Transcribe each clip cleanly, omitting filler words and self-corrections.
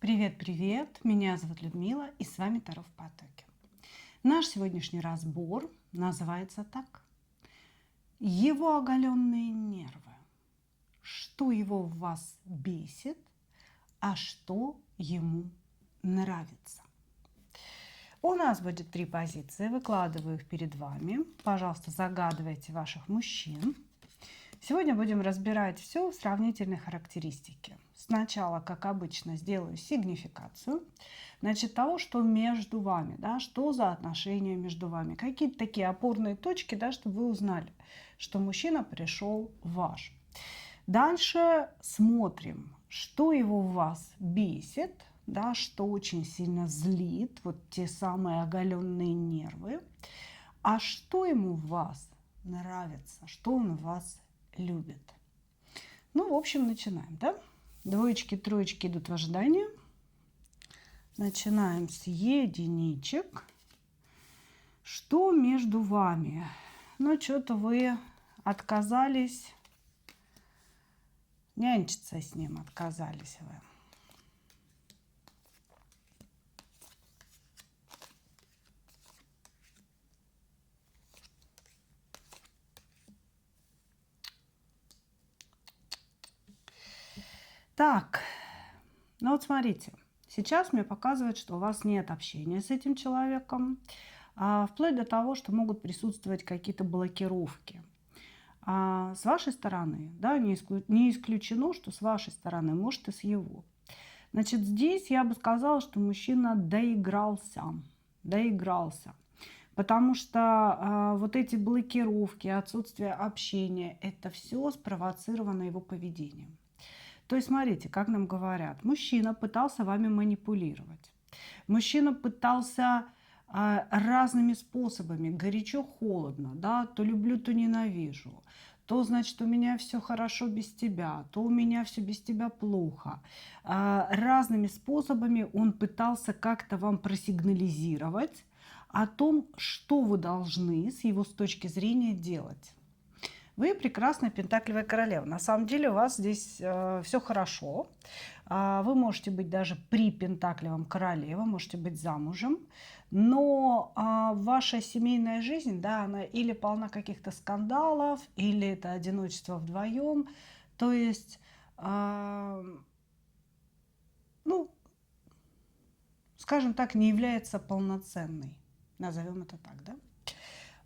Привет-привет! Меня зовут Людмила и с вами Таро в потоке. Наш сегодняшний разбор называется так. Его оголенные нервы. Что его в вас бесит, а что ему нравится. У нас будет 3 позиции. Выкладываю их перед вами. Пожалуйста, загадывайте ваших мужчин. Сегодня будем разбирать все в сравнительной характеристике. Сначала, как обычно, сделаю сигнификацию, значит, того, что между вами, да, что за отношения между вами, какие-то такие опорные точки, да, чтобы вы узнали, что мужчина пришел ваш. Дальше смотрим, что его в вас бесит, да, что очень сильно злит, вот те самые оголенные нервы, а что ему в вас нравится, что он в вас любит. Ну, в общем, начинаем, да? Двоечки, троечки идут в ожидании. Начинаем с единичек. Что между вами? Ну, что-то вы отказались, нянчиться с ним отказались вы. Так, ну вот смотрите, сейчас мне показывает, что у вас нет общения с этим человеком, вплоть до того, что могут присутствовать какие-то блокировки. С вашей стороны, да, не исключено, что с вашей стороны, может и с его. Значит, здесь я бы сказала, что мужчина доигрался. Потому что вот эти блокировки, отсутствие общения, это все спровоцировано его поведением. То есть, смотрите, как нам говорят, мужчина пытался вами манипулировать. Мужчина пытался разными способами, горячо-холодно, да, то люблю, то ненавижу, то, значит, у меня все хорошо без тебя, то у меня все без тебя плохо. Разными способами он пытался как-то вам просигнализировать о том, что вы должны с его с точки зрения делать. Вы прекрасная пентаклевая королева. На самом деле у вас здесь все хорошо. Вы можете быть даже при пентаклевом короле, вы можете быть замужем. Но ваша семейная жизнь, да, она или полна каких-то скандалов, или это одиночество вдвоем. То есть, ну, скажем так, не является полноценной. Назовем это так, да?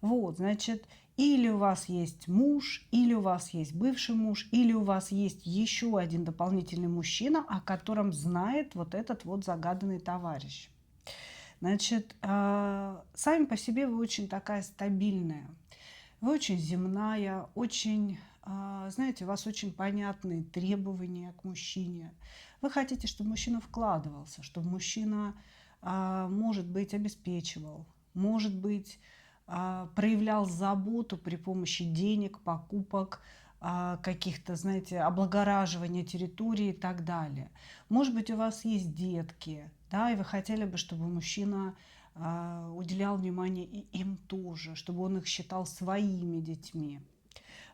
Вот, значит, или у вас есть муж, или у вас есть бывший муж, или у вас есть еще один дополнительный мужчина, о котором знает вот этот вот загаданный товарищ. Значит, сами по себе вы очень такая стабильная, вы очень земная, очень, знаете, у вас очень понятные требования к мужчине. Вы хотите, чтобы мужчина вкладывался, чтобы мужчина, может быть, обеспечивал, может быть, проявлял заботу при помощи денег, покупок, каких-то, знаете, облагораживания территории и так далее. Может быть, у вас есть детки, да, и вы хотели бы, чтобы мужчина уделял внимание и им тоже, чтобы он их считал своими детьми.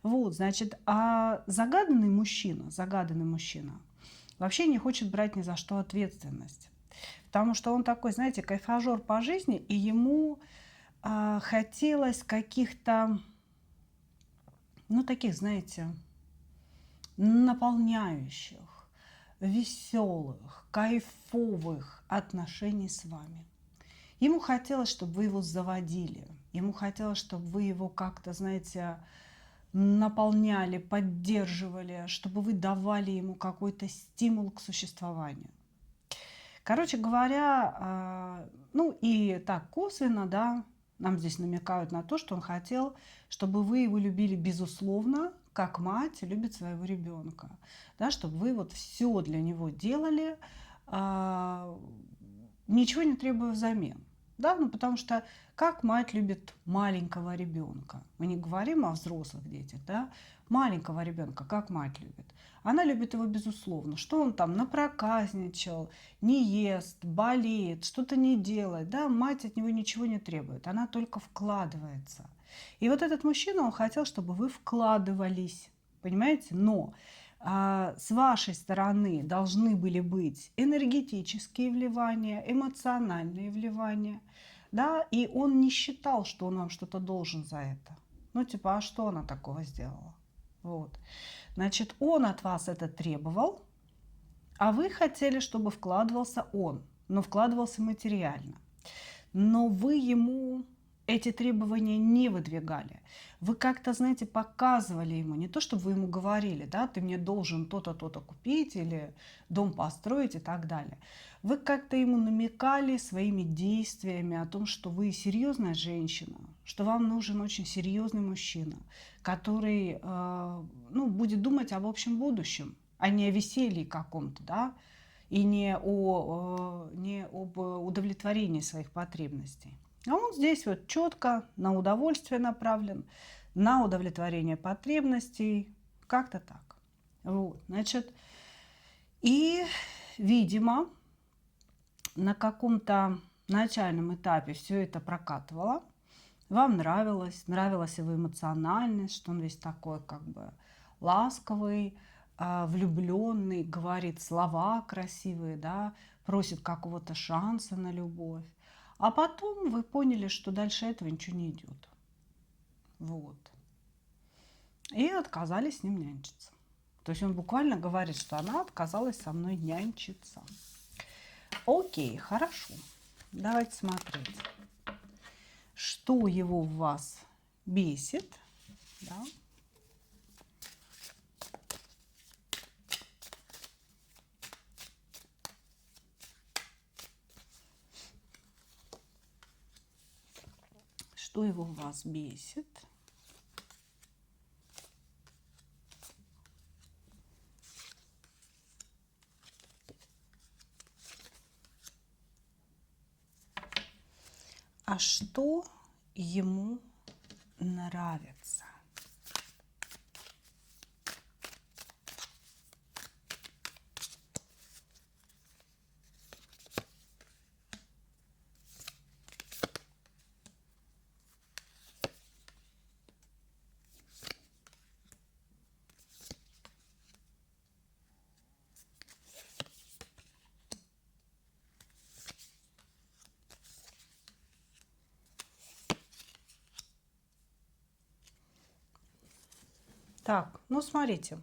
Вот, значит, загаданный мужчина вообще не хочет брать ни за что ответственность. Потому что он такой, знаете, кайфажор по жизни, и ему хотелось каких-то, ну, таких, знаете, наполняющих, веселых, кайфовых отношений с вами. Ему хотелось, чтобы вы его заводили. Ему хотелось, чтобы вы его как-то, знаете, наполняли, поддерживали, чтобы вы давали ему какой-то стимул к существованию. Короче говоря, ну и так косвенно, да, нам здесь намекают на то, что он хотел, чтобы вы его любили безусловно, как мать любит своего ребенка. Да, чтобы вы вот все для него делали, ничего не требуя взамен. Да, ну потому что как мать любит маленького ребенка. Мы не говорим о взрослых детях, да, маленького ребенка, как мать любит. Она любит его безусловно. Что он там напроказничал, не ест, болеет, что-то не делает, да, мать от него ничего не требует, она только вкладывается. И вот этот мужчина, он хотел, чтобы вы вкладывались, понимаете, но С вашей стороны должны были быть энергетические вливания, эмоциональные вливания, да, и он не считал, что он вам что-то должен за это. Ну, типа, а что она такого сделала? Вот. Значит, он от вас это требовал, а вы хотели, чтобы вкладывался он, но вкладывался материально. Но вы ему эти требования не выдвигали. Вы как-то, знаете, показывали ему, не то, чтобы вы ему говорили, да, ты мне должен то-то, то-то купить или дом построить и так далее. Вы как-то ему намекали своими действиями о том, что вы серьезная женщина, что вам нужен очень серьезный мужчина, который ну, будет думать об общем будущем, а не о веселье каком-то, да, и не об удовлетворении своих потребностей. А он здесь вот четко на удовольствие направлен, на удовлетворение потребностей, как-то так. Вот, значит, и, видимо, на каком-то начальном этапе все это прокатывало. Вам нравилась его эмоциональность, что он весь такой как бы ласковый, влюбленный, говорит слова красивые, да, просит какого-то шанса на любовь. А потом вы поняли, что дальше этого ничего не идет. Вот. И отказались с ним нянчиться. То есть он буквально говорит, что она отказалась со мной нянчиться. Окей, хорошо. Давайте смотреть, что его в вас бесит. Да? Что его в вас бесит? А что ему нравится? Так, ну смотрите.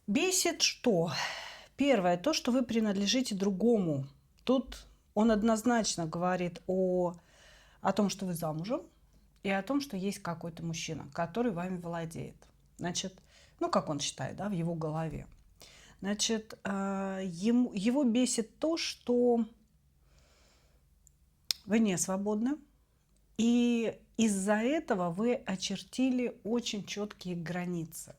Бесит что? Первое, то, что вы принадлежите другому. Тут он однозначно говорит о том, что вы замужем, и о том, что есть какой-то мужчина, который вами владеет. Значит, ну, как он считает, да, в его голове. Значит, его бесит то, что вы не свободны, и из-за этого вы очертили очень четкие границы.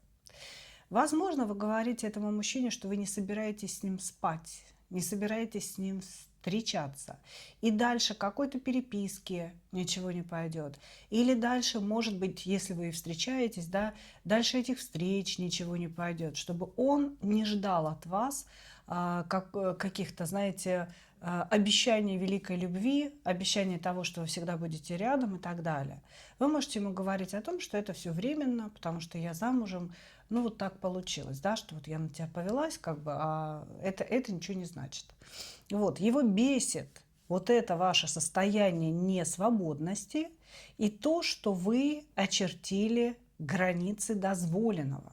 Возможно, вы говорите этому мужчине, что вы не собираетесь с ним спать, не собираетесь с ним встречаться. И дальше какой-то переписки ничего не пойдет. Или дальше, может быть, если вы и встречаетесь, да, дальше этих встреч ничего не пойдет. Чтобы он не ждал от вас каких-то, знаете, обещаний великой любви, обещаний того, что вы всегда будете рядом и так далее. Вы можете ему говорить о том, что это все временно, потому что я замужем, ну вот так получилось, да, что вот я на тебя повелась, как бы, а это ничего не значит. Вот, его бесит вот это ваше состояние несвободности и то, что вы очертили границы дозволенного.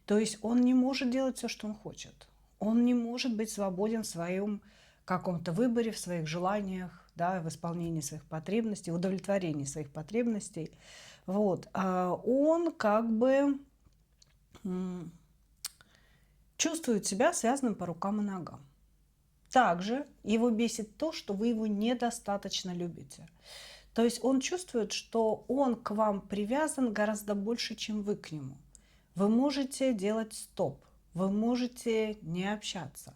То есть он не может делать все, что он хочет. Он не может быть свободен в своем каком-то выборе, в своих желаниях, да, в исполнении своих потребностей, в удовлетворении своих потребностей. Вот. А он как бы чувствует себя связанным по рукам и ногам. Также его бесит то, что вы его недостаточно любите. То есть он чувствует, что он к вам привязан гораздо больше, чем вы к нему. Вы можете делать стоп, вы можете не общаться,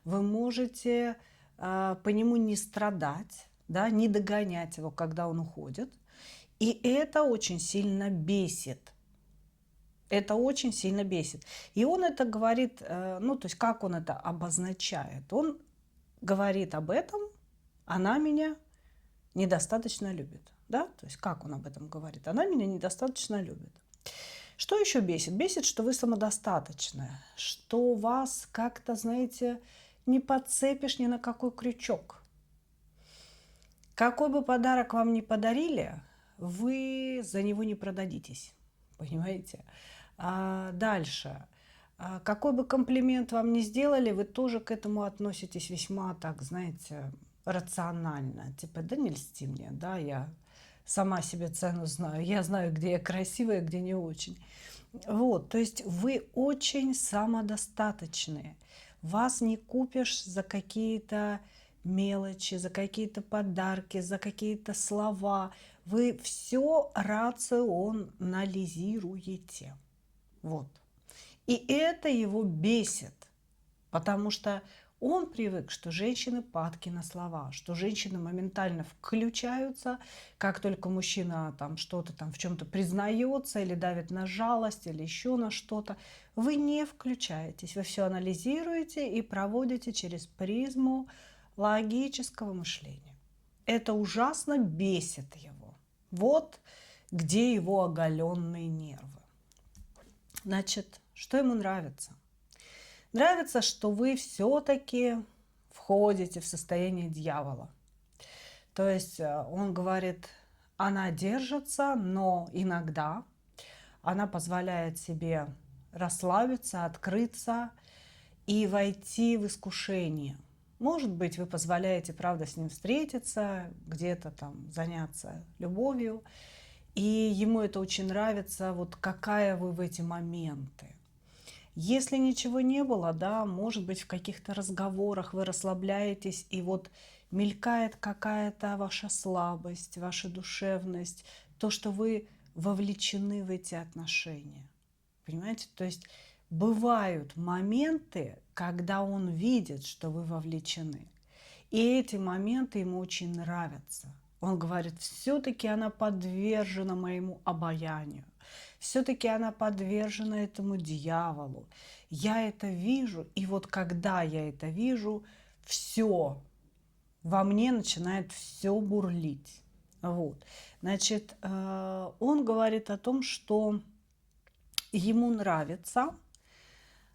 вы можете по нему не страдать, да, не догонять его, когда он уходит. И это очень сильно бесит. Это очень сильно бесит. И он это говорит, ну, то есть как он это обозначает? Он говорит об этом, она меня недостаточно любит. Да? То есть как он об этом говорит? Она меня недостаточно любит. Что еще бесит? Бесит, что вы самодостаточная, что вас как-то, знаете, не подцепишь ни на какой крючок. Какой бы подарок вам ни подарили, вы за него не продадитесь, понимаете? Дальше. Какой бы комплимент вам ни сделали, вы тоже к этому относитесь весьма, так, знаете, рационально. Типа, да не льсти мне, да, я сама себе цену знаю. Я знаю, где я красивая, где не очень. Вот, то есть вы очень самодостаточные. Вас не купишь за какие-то мелочи, за какие-то подарки, за какие-то слова. Вы все рационализируете. Вот. И это его бесит, потому что он привык, что женщины падки на слова, что женщины моментально включаются, как только мужчина там что-то там в чем-то признается или давит на жалость или еще на что-то. Вы не включаетесь, вы все анализируете и проводите через призму логического мышления. Это ужасно бесит его. Вот где его оголенные нервы. Значит, что ему нравится? Нравится, что вы все-таки входите в состояние дьявола. То есть он говорит, она держится, но иногда она позволяет себе расслабиться, открыться и войти в искушение. Может быть, вы позволяете, правда, с ним встретиться, где-то там заняться любовью, и ему это очень нравится, вот какая вы в эти моменты. Если ничего не было, да, может быть, в каких-то разговорах вы расслабляетесь, и вот мелькает какая-то ваша слабость, ваша душевность, то, что вы вовлечены в эти отношения. Понимаете? То есть бывают моменты, когда он видит, что вы вовлечены. И эти моменты ему очень нравятся. Он говорит, все-таки она подвержена моему обаянию. Все-таки она подвержена этому дьяволу. Я это вижу, и вот когда я это вижу, все во мне начинает все бурлить. Вот. Значит, он говорит о том, что ему нравится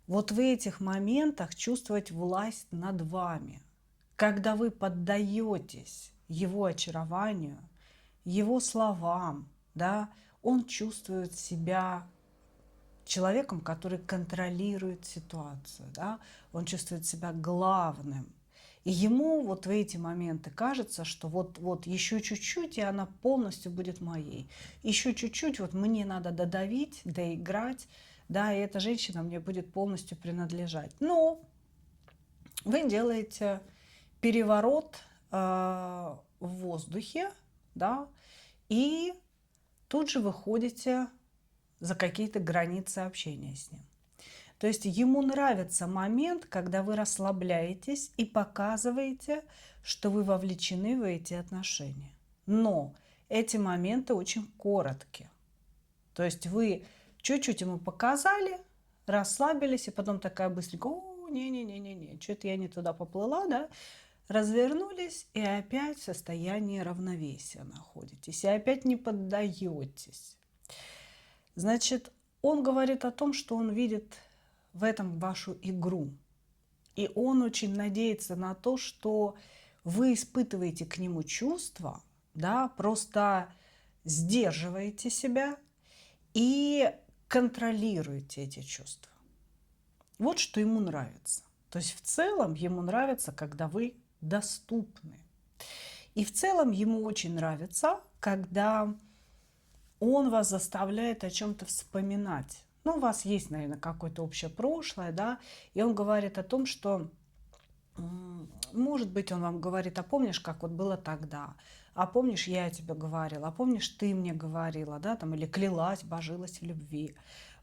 вот в этих моментах чувствовать власть над вами, когда вы поддаетесь его очарованию, его словам, да, он чувствует себя человеком, который контролирует ситуацию, да, он чувствует себя главным. И ему вот в эти моменты кажется, что вот еще чуть-чуть, и она полностью будет моей. Еще чуть-чуть, вот мне надо додавить, доиграть, да, и эта женщина мне будет полностью принадлежать. Но вы делаете переворот в воздухе, да, и тут же выходите за какие-то границы общения с ним. То есть ему нравится момент, когда вы расслабляетесь и показываете, что вы вовлечены в эти отношения. Но эти моменты очень короткие. То есть вы чуть-чуть ему показали, расслабились, и потом такая быстренько, о, не-не-не-не, что-то я не туда поплыла, да, развернулись и опять в состоянии равновесия находитесь, и опять не поддаетесь. Значит, он говорит о том, что он видит в этом вашу игру. И он очень надеется на то, что вы испытываете к нему чувства, да, просто сдерживаете себя и контролируете эти чувства. Вот что ему нравится. То есть в целом ему нравится, когда вы доступны. И в целом ему очень нравится, когда он вас заставляет о чем-то вспоминать. Ну, у вас есть, наверное, какое-то общее прошлое, да, и он говорит о том, что, может быть, он вам говорит, а помнишь, как вот было тогда, а помнишь, я тебе говорила, а помнишь, ты мне говорила, да, там, или клялась, божилась в любви.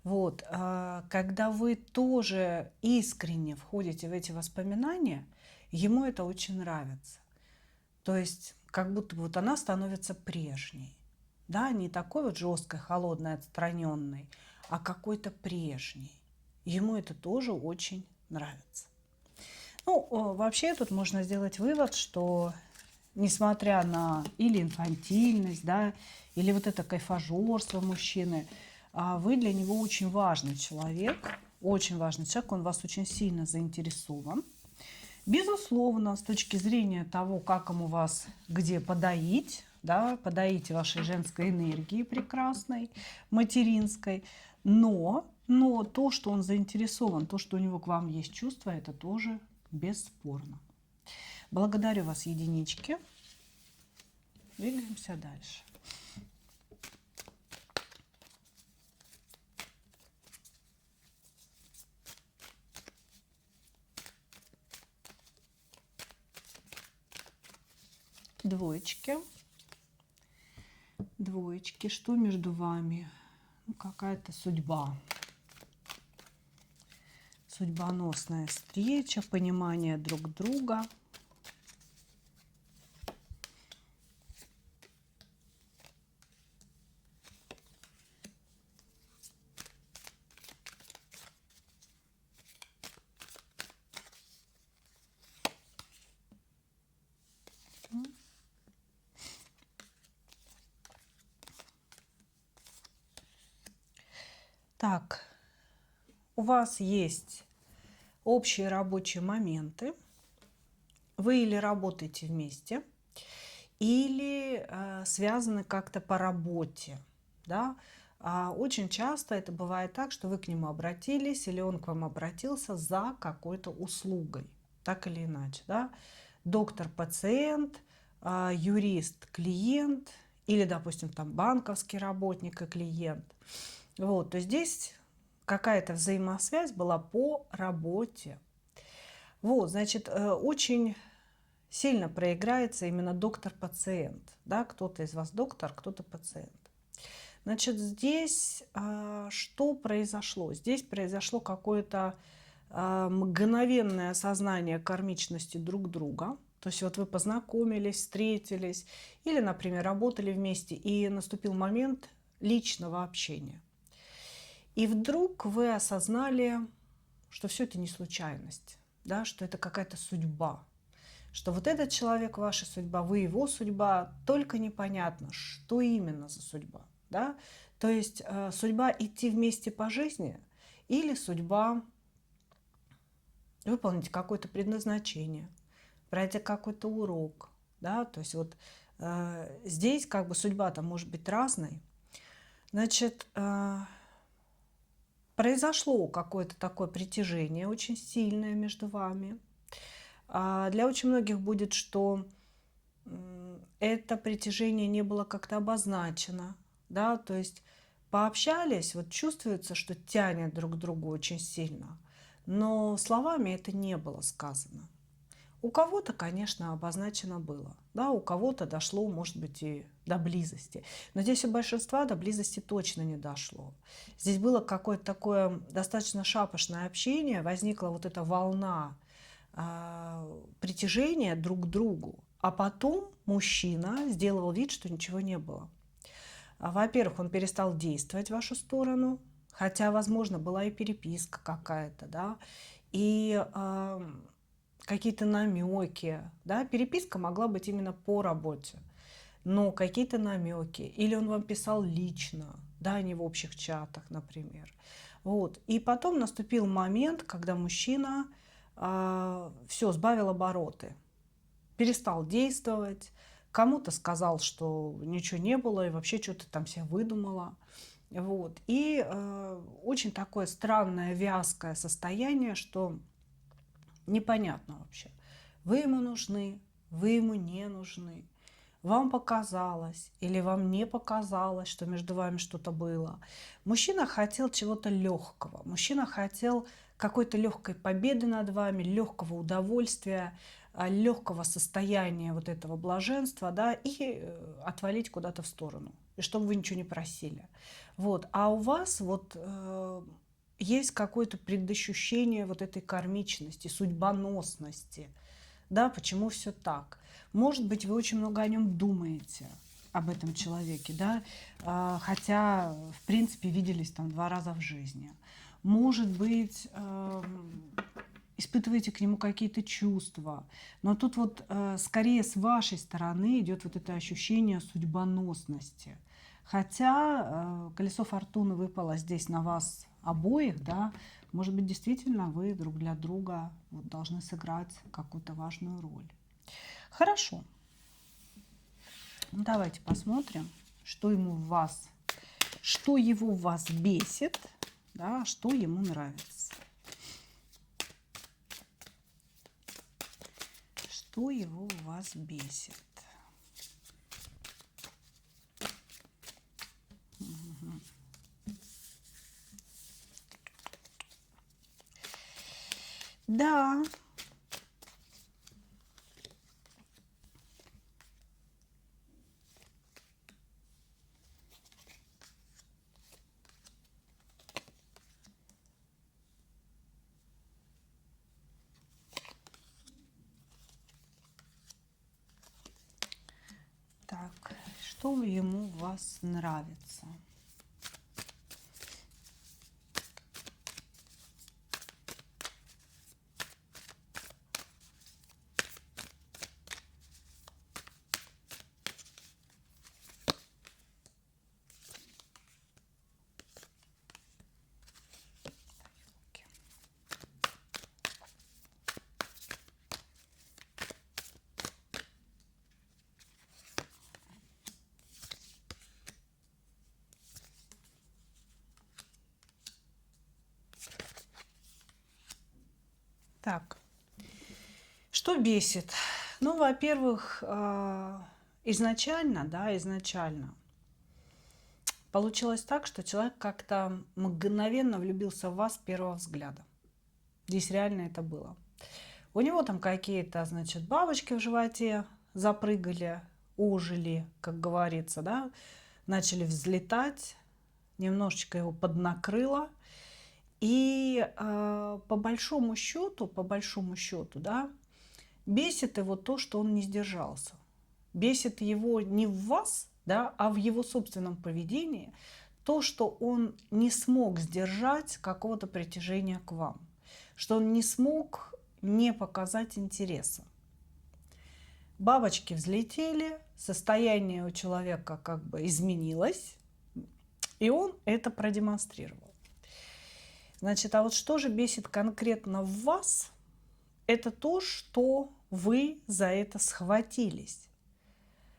Вот, когда вы тоже искренне входите в эти воспоминания, ему это очень нравится. То есть, как будто бы вот она становится прежней. Да, не такой вот жесткой, холодной, отстраненной, а какой-то прежней. Ему это тоже очень нравится. Ну, вообще тут можно сделать вывод, что несмотря на или инфантильность, да, или вот это кайфажорство мужчины, Вы для него очень важный человек, он вас очень сильно заинтересован. Безусловно, с точки зрения того, как ему вас где подоить, да, подоить вашей женской энергии прекрасной, материнской, но то, что он заинтересован, то, что у него к вам есть чувства, это тоже бесспорно. Благодарю вас, единички. Двигаемся дальше. Двоечки. Двоечки. Что между вами? Ну, какая-то судьба. Судьбоносная встреча, понимание друг друга. Так, у вас есть общие рабочие моменты. Вы или работаете вместе, или связаны как-то по работе. Да? Очень часто это бывает так, что вы к нему обратились, или он к вам обратился за какой-то услугой. Так или иначе. Да? Доктор-пациент, юрист-клиент, или, допустим, там банковский работник и клиент. Вот, то здесь какая-то взаимосвязь была по работе. Вот, значит, очень сильно проиграется именно доктор-пациент. Да? Кто-то из вас доктор, кто-то пациент. Значит, здесь что произошло? Здесь произошло какое-то мгновенное осознание кармичности друг друга. То есть вот вы познакомились, встретились, или, например, работали вместе, и наступил момент личного общения. И вдруг вы осознали, что все это не случайность, да, что это какая-то судьба, что вот этот человек ваша судьба, вы его судьба, только непонятно, что именно за судьба. Да? То есть судьба идти вместе по жизни или судьба выполнить какое-то предназначение, пройти какой-то урок. Да? То есть вот здесь как бы судьба-то может быть разной. Значит, произошло какое-то такое притяжение очень сильное между вами. Для очень многих будет, что это притяжение не было как-то обозначено. Да? То есть пообщались, вот чувствуется, что тянет друг к другу очень сильно, но словами это не было сказано. У кого-то, конечно, обозначено было, да, у кого-то дошло, может быть, и до близости. Но здесь у большинства до близости точно не дошло. Здесь было какое-то такое достаточно шапошное общение, возникла вот эта волна притяжения друг к другу. А потом мужчина сделал вид, что ничего не было. Во-первых, он перестал действовать в вашу сторону, хотя, возможно, была и переписка какая-то, да, и какие-то намеки, да, переписка могла быть именно по работе, но какие-то намеки, или он вам писал лично, да, а не в общих чатах, например. Вот. И потом наступил момент, когда мужчина все, сбавил обороты, перестал действовать, кому-то сказал, что ничего не было и вообще что-то там себе выдумала. Вот. И очень такое странное, вязкое состояние, что непонятно вообще, вы ему нужны, вы ему не нужны. Вам показалось или вам не показалось, что между вами что-то было. Мужчина хотел чего-то легкого. Мужчина хотел какой-то легкой победы над вами, легкого удовольствия, легкого состояния вот этого блаженства, да, и отвалить куда-то в сторону, и чтобы вы ничего не просили. Вот. А у вас вот есть какое-то предощущение вот этой кармичности, судьбоносности. Да, почему все так? Может быть, вы очень много о нем думаете, об этом человеке, да, хотя, в принципе, виделись там 2 раза в жизни. Может быть, испытываете к нему какие-то чувства. Но тут вот скорее с вашей стороны идет вот это ощущение судьбоносности. Хотя колесо фортуны выпало здесь на вас обоих, да, может быть, действительно вы друг для друга вот должны сыграть какую-то важную роль. Хорошо. Давайте посмотрим, что ему в вас, что его в вас бесит, да, что ему нравится. Что его в вас бесит. Да. Так, что ему в вас нравится? Так, что бесит? Ну, во-первых, изначально, да, изначально получилось так, что человек как-то мгновенно влюбился в вас с первого взгляда. Здесь реально это было. У него там какие-то, значит, бабочки в животе запрыгали, ожили, как говорится, да, начали взлетать, немножечко его поднакрыло. И по большому счету, да, бесит его то, что он не сдержался. Бесит его не в вас, да, а в его собственном поведении то, что он не смог сдержать какого-то притяжения к вам, что он не смог не показать интереса. Бабочки взлетели, состояние у человека как бы изменилось, и он это продемонстрировал. Значит, а вот что же бесит конкретно в вас? Это то, что вы за это схватились,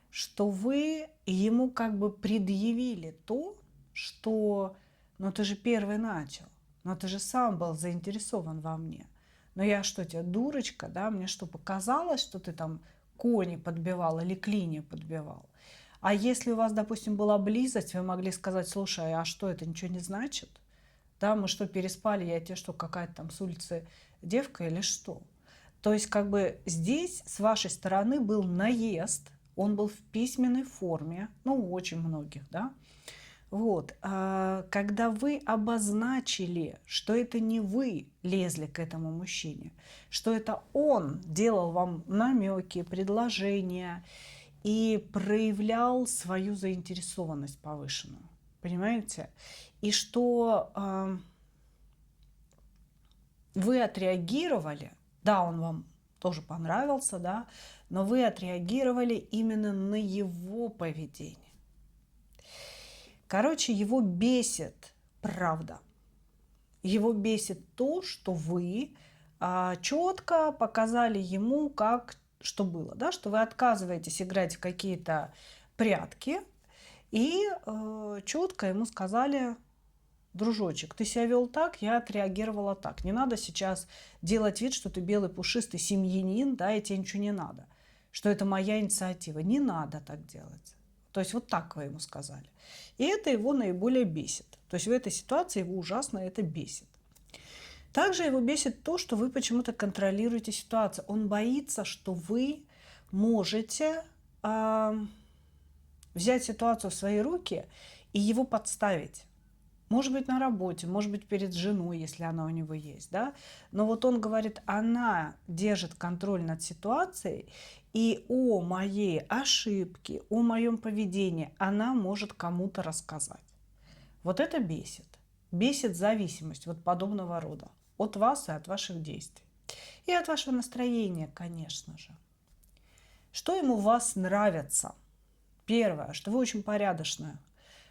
что вы ему как бы предъявили то, что, ну ты же первый начал, но ты же сам был заинтересован во мне. Но я что, тебе дурочка, да, мне что, показалось, что ты там кони подбивал или клинья подбивал? А если у вас, допустим, была близость, вы могли сказать: слушай, а что, это ничего не значит? Да, мы что, переспали, я тебе что, какая-то там с улицы девка или что? То есть как бы здесь с вашей стороны был наезд, он был в письменной форме, ну, у очень многих, да. Вот, когда вы обозначили, что это не вы лезли к этому мужчине, что это он делал вам намеки, предложения и проявлял свою заинтересованность повышенную, понимаете? И что вы отреагировали, да, он вам тоже понравился, да, но вы отреагировали именно на его поведение. Короче, его бесит правда. Его бесит то, что вы четко показали ему, как что было, да, что вы отказываетесь играть в какие-то прятки и четко ему сказали: дружочек, ты себя вел так, я отреагировала так. Не надо сейчас делать вид, что ты белый пушистый семьянин, да, и тебе ничего не надо, что это моя инициатива. Не надо так делать. То есть вот так вы ему сказали. И это его наиболее бесит. То есть в этой ситуации его ужасно это бесит. Также его бесит то, что вы почему-то контролируете ситуацию. Он боится, что вы можете взять ситуацию в свои руки и его подставить. Может быть, на работе, может быть, перед женой, если она у него есть, да. Но вот он говорит, она держит контроль над ситуацией, и о моей ошибке, о моем поведении она может кому-то рассказать. Вот это бесит. Бесит зависимость вот подобного рода от вас и от ваших действий. И от вашего настроения, конечно же. Что ему в вас нравится? Первое, что вы очень порядочная.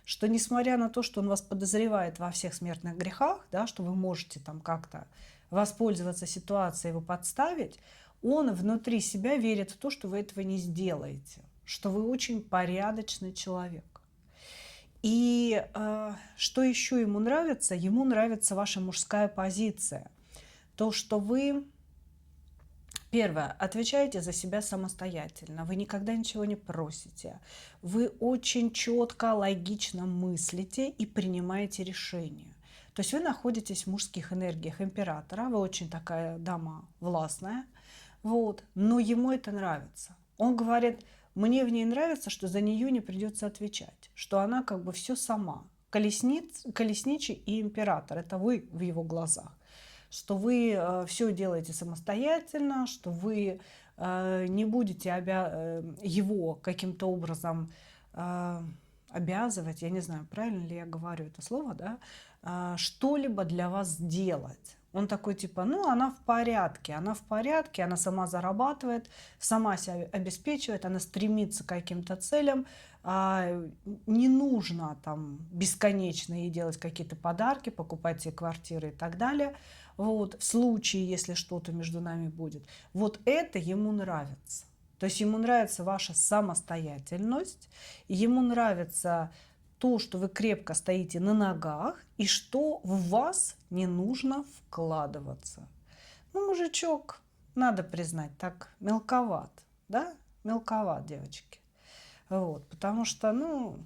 что несмотря на то, что он вас подозревает во всех смертных грехах, да, что вы можете там как-то воспользоваться ситуацией, его подставить, он внутри себя верит в то, что вы этого не сделаете, что вы очень порядочный человек. И что еще ему нравится? Ему нравится ваша мужская позиция. То, что вы, первое, отвечаете за себя самостоятельно, вы никогда ничего не просите, вы очень четко, логично мыслите и принимаете решения. То есть вы находитесь в мужских энергиях императора, вы очень такая дама властная, вот, но ему это нравится. Он говорит, мне в ней нравится, что за нее не придется отвечать, что она как бы все сама. Колесничий и император – это вы в его глазах. Что вы все делаете самостоятельно, что вы не будете его каким-то образом обязывать, я не знаю, правильно ли я говорю это слово, да, что-либо для вас делать. Он такой типа, ну, она в порядке, она сама зарабатывает, сама себя обеспечивает, она стремится к каким-то целям, не нужно там бесконечно ей делать какие-то подарки, покупать ей квартиры и так далее. Вот, в случае, если что-то между нами будет. Вот это ему нравится. То есть ему нравится ваша самостоятельность, ему нравится то, что вы крепко стоите на ногах и что в вас не нужно вкладываться. Ну, мужичок, надо признать, так мелковат, да? Мелковат, девочки. Вот, потому что, ну,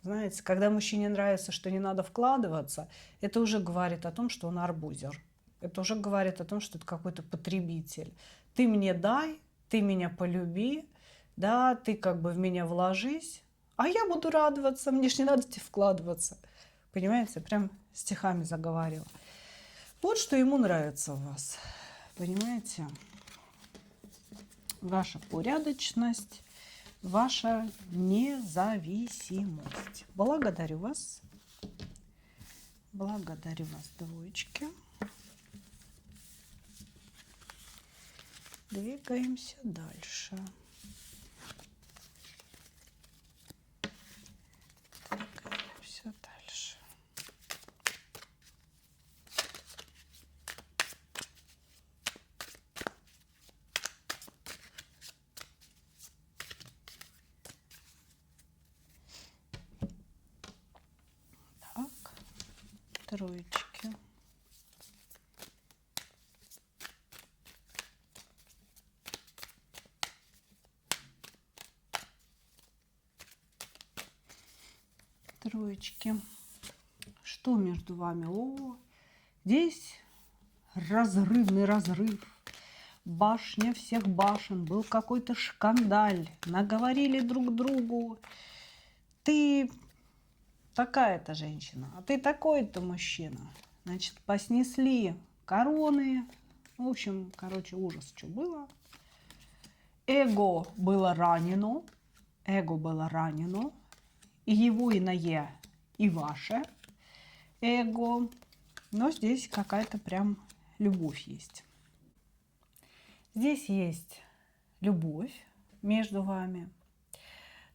знаете, когда мужчине нравится, что не надо вкладываться, это уже говорит о том, что он арбузер. Это уже говорит о том, что это какой-то потребитель. Ты мне дай, ты меня полюби, да, ты как бы в меня вложись, а я буду радоваться, мне ж не надо тебе вкладываться. Понимаете, прям стихами заговорила. Вот что ему нравится у вас. Понимаете? Ваша порядочность, ваша независимость. Благодарю вас. Благодарю вас, двоечки. Двигаемся дальше. Двигаемся дальше. Так, троечки. Троечки. Что между вами? О, здесь разрывный разрыв. Башня всех башен. Был какой-то шкандаль. Наговорили друг другу. Ты такая-то женщина, а ты такой-то мужчина. Значит, поснесли короны. В общем, короче, ужас, что было. Эго было ранено. Эго было ранено. И его иное, и ваше эго. Но здесь какая-то прям любовь есть. Здесь есть любовь между вами.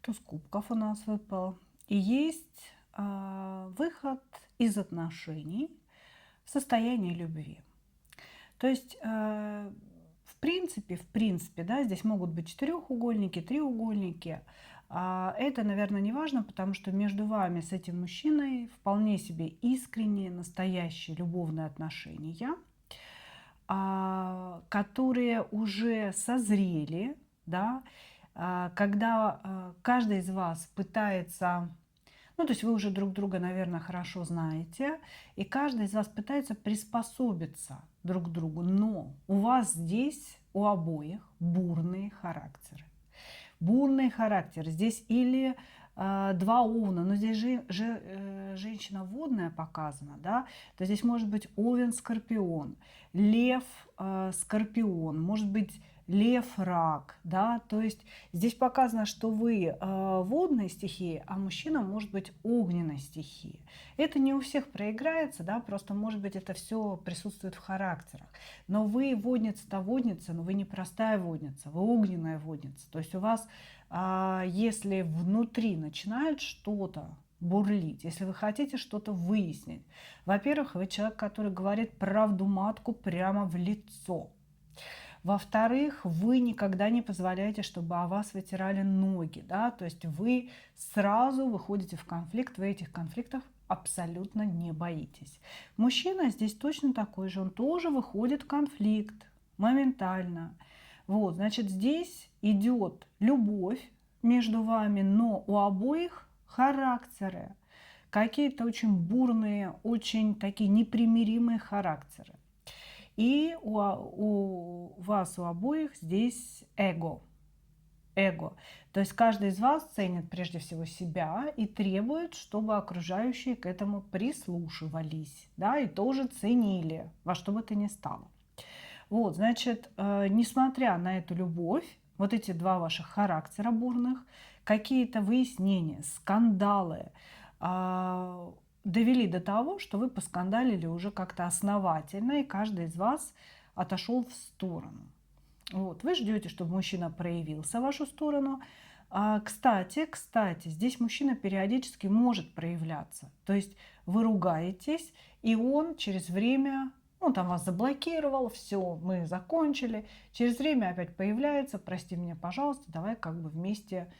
Туз кубков у нас выпал. И есть выход из отношений в состояние любви. То есть, в принципе, да, здесь могут быть четырехугольники, треугольники. Это, наверное, не важно, потому что между вами с этим мужчиной вполне себе искренние, настоящие любовные отношения, которые уже созрели, да, когда каждый из вас пытается, ну, то есть вы уже друг друга, наверное, хорошо знаете, и каждый из вас пытается приспособиться друг к другу, но у вас здесь, у обоих, бурные характеры. Бурный характер. Здесь или два овна, но здесь женщина водная показана, да, то здесь может быть овен-скорпион. лев, скорпион, может быть лев, рак, да, то есть здесь показано, что вы водной стихии, а мужчина может быть огненной стихии. Это не у всех проиграется, да, просто может быть это все присутствует в характерах. Но вы водница-то водница, но вы не простая водница, вы огненная водница. То есть у вас, если внутри начинает что-то бурлить, если вы хотите что-то выяснить, во-первых, вы человек, который говорит правду матку прямо в лицо. Во-вторых, вы никогда не позволяете, чтобы о вас вытирали ноги, да, то есть вы сразу выходите в конфликт, вы этих конфликтов абсолютно не боитесь. Мужчина здесь точно такой же, он тоже выходит в конфликт моментально. Вот, значит, здесь идет любовь между вами, но у обоих характеры, какие-то очень бурные, очень такие непримиримые характеры. И у вас, у обоих здесь эго. Эго. То есть каждый из вас ценит прежде всего себя и требует, чтобы окружающие к этому прислушивались, да, и тоже ценили, во что бы то ни стало. Вот, значит, несмотря на эту любовь, вот эти два ваших характера бурных, какие-то выяснения, скандалы, довели до того, что вы поскандалили уже как-то основательно, и каждый из вас отошел в сторону. Вот, вы ждете, чтобы мужчина проявился в вашу сторону. Кстати, здесь мужчина периодически может проявляться. То есть вы ругаетесь, и он через время, он там вас заблокировал, все, мы закончили. Через время опять появляется, прости меня, пожалуйста, давай как бы вместе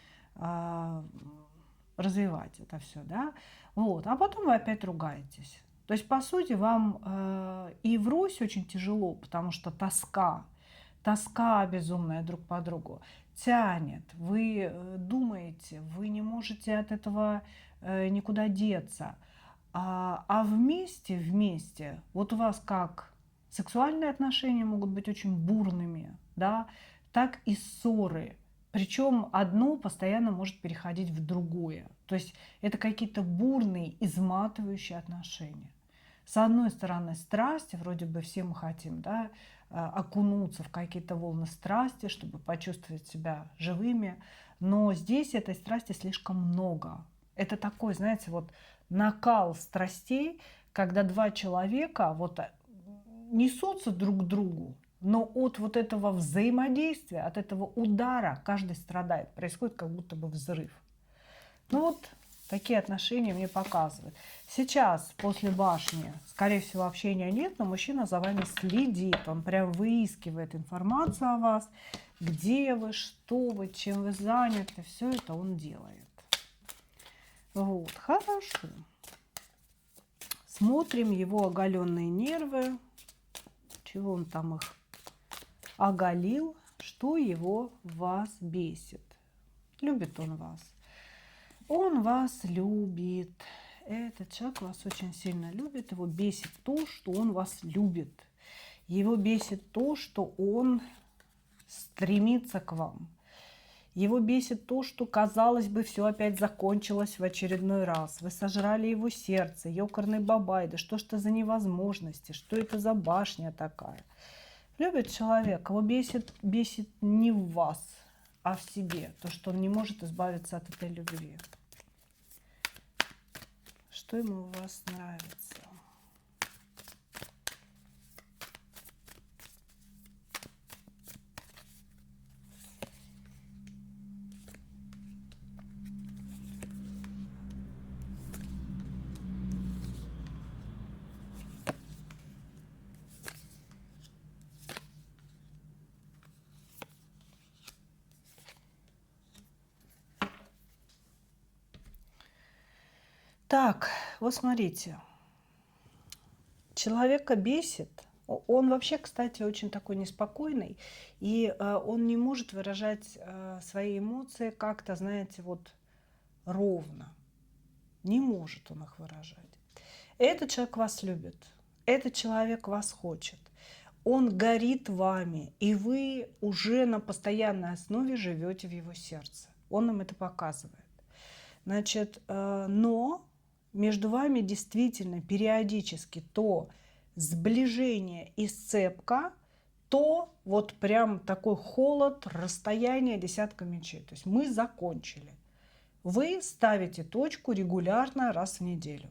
развивать это все, да. Вот, а потом вы опять ругаетесь. То есть, по сути, вам и врозь очень тяжело, потому что тоска безумная друг по другу тянет. Вы думаете, вы не можете от этого никуда деться. А вместе, вот у вас как сексуальные отношения могут быть очень бурными, да, так и ссоры. Причем одно постоянно может переходить в другое. То есть это какие-то бурные, изматывающие отношения. С одной стороны, страсти, вроде бы все мы хотим, да, окунуться в какие-то волны страсти, чтобы почувствовать себя живыми. Но здесь этой страсти слишком много. Это такой, знаете, вот накал страстей, когда два человека вот несутся друг к другу, но от вот этого взаимодействия, от этого удара каждый страдает. Происходит как будто бы взрыв. Ну вот такие отношения мне показывают. Сейчас, после башни, скорее всего, общения нет, но мужчина за вами следит. Он прям выискивает информацию о вас, где вы, что вы, чем вы заняты. Все это он делает. Вот, хорошо. Смотрим его оголенные нервы. Чего он там их оголил, что его вас бесит. Любит он вас. Он вас любит. Этот человек вас очень сильно любит. Его бесит то, что он вас любит. Его бесит то, что он стремится к вам. Его бесит то, что, казалось бы, все опять закончилось в очередной раз. Вы сожрали его сердце, ёкарный бабай. Да что ж это за невозможности? Что это за башня такая? Любит человек, его бесит не в вас, а в себе. То, что он не может избавиться от этой любви. Что ему у вас нравится? Так, вот смотрите. Человека бесит. Он вообще, кстати, очень такой неспокойный. И он не может выражать свои эмоции как-то, знаете, вот ровно. Не может он их выражать. Этот человек вас любит. Этот человек вас хочет. Он горит вами. И вы уже на постоянной основе живете в его сердце. Он нам это показывает. Значит, но между вами действительно периодически то сближение и сцепка, то вот прям такой холод, расстояние, десятка мечей. То есть мы закончили. Вы ставите точку регулярно раз в неделю.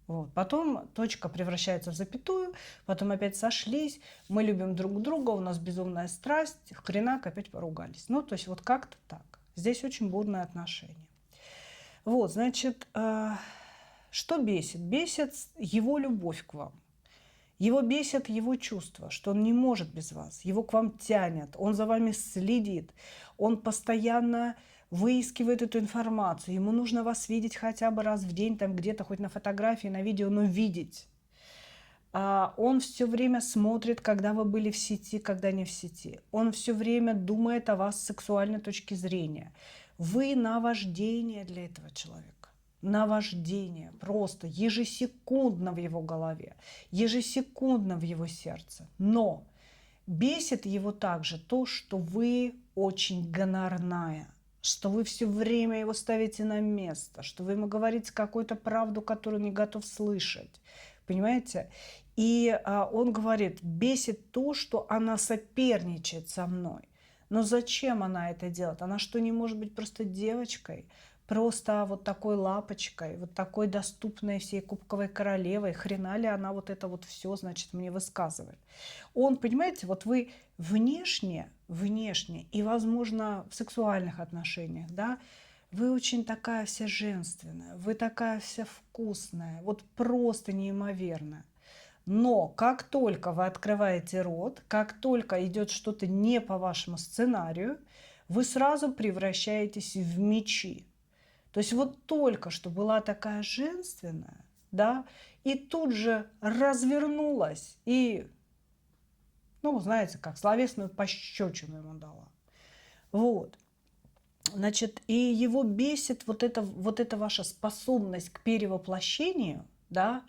Вот. Потом точка превращается в запятую, потом опять сошлись, мы любим друг друга, у нас безумная страсть, хренак опять поругались. Ну, то есть вот как-то так. Здесь очень бурные отношения. Вот, значит, что бесит? Бесит его любовь к вам. Его бесит его чувство, что он не может без вас. Его к вам тянет, он за вами следит, он постоянно выискивает эту информацию. Ему нужно вас видеть хотя бы раз в день, там где-то, хоть на фотографии, на видео, но видеть. Он все время смотрит, когда вы были в сети, когда не в сети. Он все время думает о вас с сексуальной точки зрения. Вы наваждение для этого человека. Наваждение просто ежесекундно в его голове, ежесекундно в его сердце. Но бесит его также то, что вы очень гонорная, что вы все время его ставите на место, что вы ему говорите какую-то правду, которую он не готов слышать. Понимаете? И он говорит, бесит то, что она соперничает со мной. Но зачем она это делает? Она что, не может быть просто девочкой? Просто вот такой лапочкой, вот такой доступной всей кубковой королевой? Хрена ли она вот это вот все, значит, мне высказывает? Он, понимаете, вот вы внешне, и, возможно, в сексуальных отношениях, да, вы очень такая вся женственная, вы такая вся вкусная, вот просто неимоверная. Но как только вы открываете рот, как только идет что-то не по вашему сценарию, вы сразу превращаетесь в мечи. То есть вот только что была такая женственная, да, и тут же развернулась и, ну, знаете, как словесную пощечину ему дала. Вот. Значит, и его бесит вот эта ваша способность к перевоплощению, да,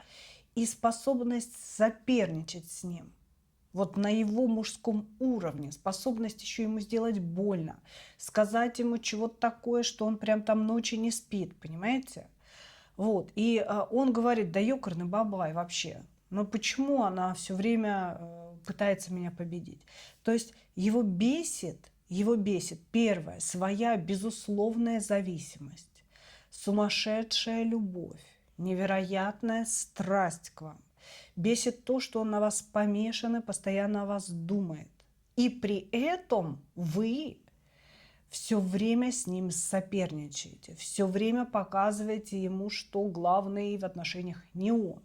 и способность соперничать с ним. Вот на его мужском уровне, способность еще ему сделать больно, сказать ему чего-то такое, что он прям там ночи не спит, понимаете? Вот, и он говорит, да ёкарный бабай вообще, но почему она все время пытается меня победить? То есть его бесит, первое, своя безусловная зависимость, сумасшедшая любовь, невероятная страсть к вам. Бесит то, что он на вас помешан и постоянно о вас думает. И при этом вы все время с ним соперничаете, все время показываете ему, что главный в отношениях не он.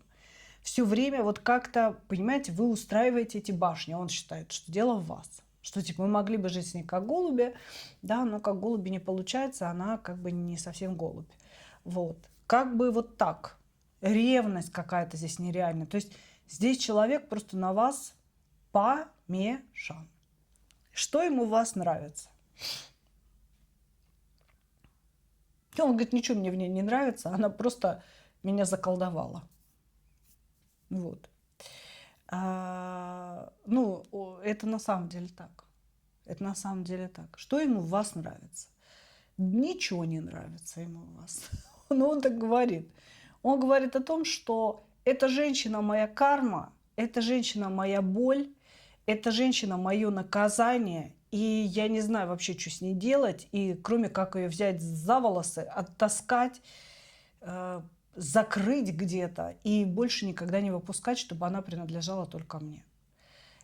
Все время вот как-то, понимаете, вы устраиваете эти башни, а он считает, что дело в вас. Что типа мы могли бы жить с ней как голуби, да, но как голуби не получается, она как бы не совсем голубь. Вот. Как бы вот так. Ревность какая-то здесь нереальная. То есть здесь человек просто на вас помешан. Что ему в вас нравится? Он говорит, ничего мне в ней не нравится, она просто меня заколдовала. Вот. Ну, это на самом деле так. Это на самом деле так. Что ему в вас нравится? Ничего не нравится ему в вас. Но он так говорит. Он говорит о том, что эта женщина моя карма, эта женщина моя боль, эта женщина мое наказание, и я не знаю вообще, что с ней делать, и кроме как ее взять за волосы, оттаскать, закрыть где-то и больше никогда не выпускать, чтобы она принадлежала только мне.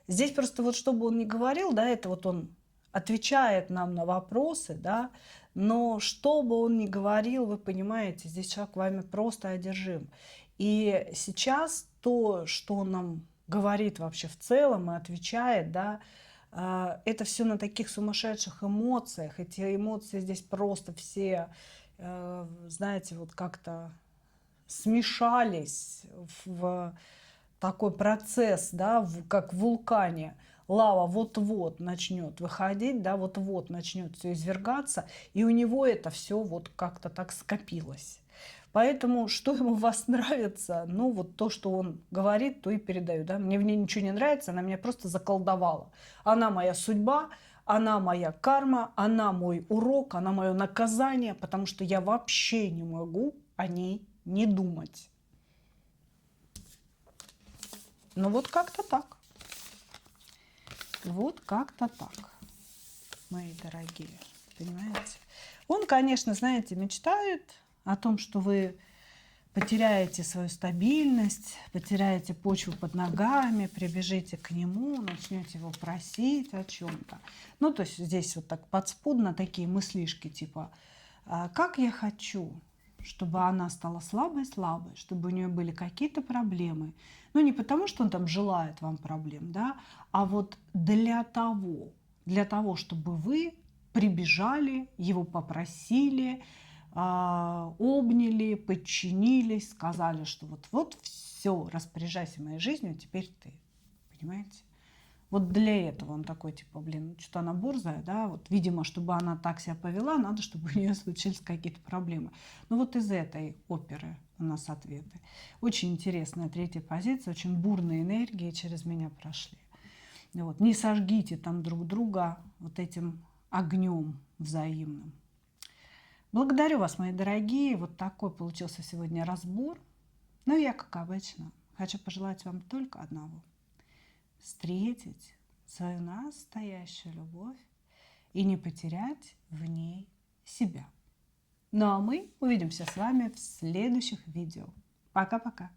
Здесь просто вот, что бы он ни говорил, да, это вот он отвечает нам на вопросы, да, но что бы он ни говорил, вы понимаете, здесь человек вами просто одержим. И сейчас то, что он нам говорит вообще в целом и отвечает, да, это все на таких сумасшедших эмоциях. Эти эмоции здесь просто все, знаете, вот как-то смешались в такой процесс, да, как в вулкане. Лава вот-вот начнет выходить, да, вот-вот начнет все извергаться, и у него это все вот как-то так скопилось. Поэтому, что ему в вас нравится, ну, вот то, что он говорит, то и передаю, да. Мне в ней ничего не нравится, она меня просто заколдовала. Она моя судьба, она моя карма, она мой урок, она мое наказание, потому что я вообще не могу о ней не думать. Ну вот как-то так. Вот как-то так, мои дорогие. Понимаете? Он, конечно, знаете, мечтает о том, что вы потеряете свою стабильность, потеряете почву под ногами, прибежите к нему, начнете его просить о чем-то. Ну, то есть здесь вот так подспудно такие мыслишки, типа, как я хочу, чтобы она стала слабой-слабой, чтобы у нее были какие-то проблемы. Ну, не потому, что он там желает вам проблем, да, а вот для того, чтобы вы прибежали, его попросили, обняли, подчинились, сказали, что вот все, распоряжайся моей жизнью, теперь ты. Понимаете? Вот для этого он такой, типа, блин, что-то она борзая, да, вот, видимо, чтобы она так себя повела, надо, чтобы у нее случились какие-то проблемы. Ну вот из этой оперы у нас ответы. Очень интересная третья позиция, очень бурные энергии через меня прошли. Вот. Не сожгите там друг друга вот этим огнем взаимным. Благодарю вас, мои дорогие. Вот такой получился сегодня разбор. Ну, я, как обычно, хочу пожелать вам только одного. Встретить свою настоящую любовь и не потерять в ней себя. Ну, а мы увидимся с вами в следующих видео. Пока-пока.